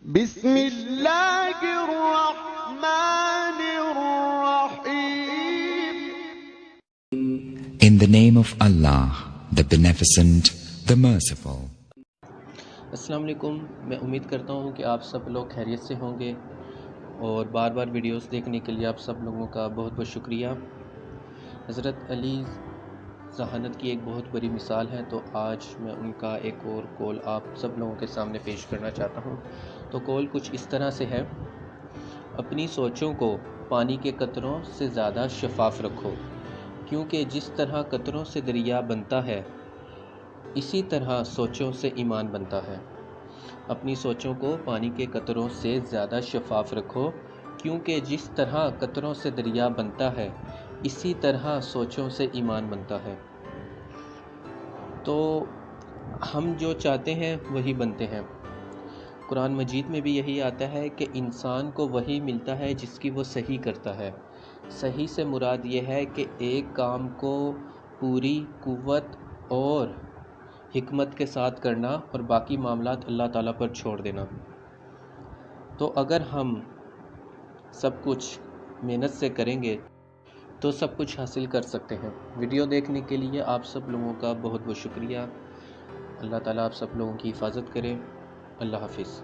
بسم اللہ الرحمن الرحیم. In the name of Allah, the Beneficent, the Merciful. السلام علیکم. میں امید کرتا ہوں کہ آپ سب لوگ خیریت سے ہوں گے اور بار بار ویڈیوز دیکھنے کے لیے آپ سب لوگوں کا بہت بہت شکریہ. حضرت علی ذہانت کی ایک بہت بڑی مثال ہے، تو آج میں ان کا ایک اور قول آپ سب لوگوں کے سامنے پیش کرنا چاہتا ہوں. تو قول کچھ اس طرح سے ہے: اپنی سوچوں کو پانی کے قطروں سے زیادہ شفاف رکھو، کیونکہ جس طرح قطروں سے دریا بنتا ہے اسی طرح سوچوں سے ایمان بنتا ہے. اپنی سوچوں کو پانی کے قطروں سے زیادہ شفاف رکھو، کیونکہ جس طرح قطروں سے دریا بنتا ہے اسی طرح سوچوں سے ایمان بنتا ہے. تو ہم جو چاہتے ہیں وہی بنتے ہیں. قرآن مجید میں بھی یہی آتا ہے کہ انسان کو وہی ملتا ہے جس کی وہ صحیح کرتا ہے. صحیح سے مراد یہ ہے کہ ایک کام کو پوری قوت اور حکمت کے ساتھ کرنا اور باقی معاملات اللہ تعالیٰ پر چھوڑ دینا. تو اگر ہم سب کچھ محنت سے کریں گے تو سب کچھ حاصل کر سکتے ہیں. ویڈیو دیکھنے کے لیے آپ سب لوگوں کا بہت بہت شکریہ. اللہ تعالیٰ آپ سب لوگوں کی حفاظت کرے. اللہ حافظ.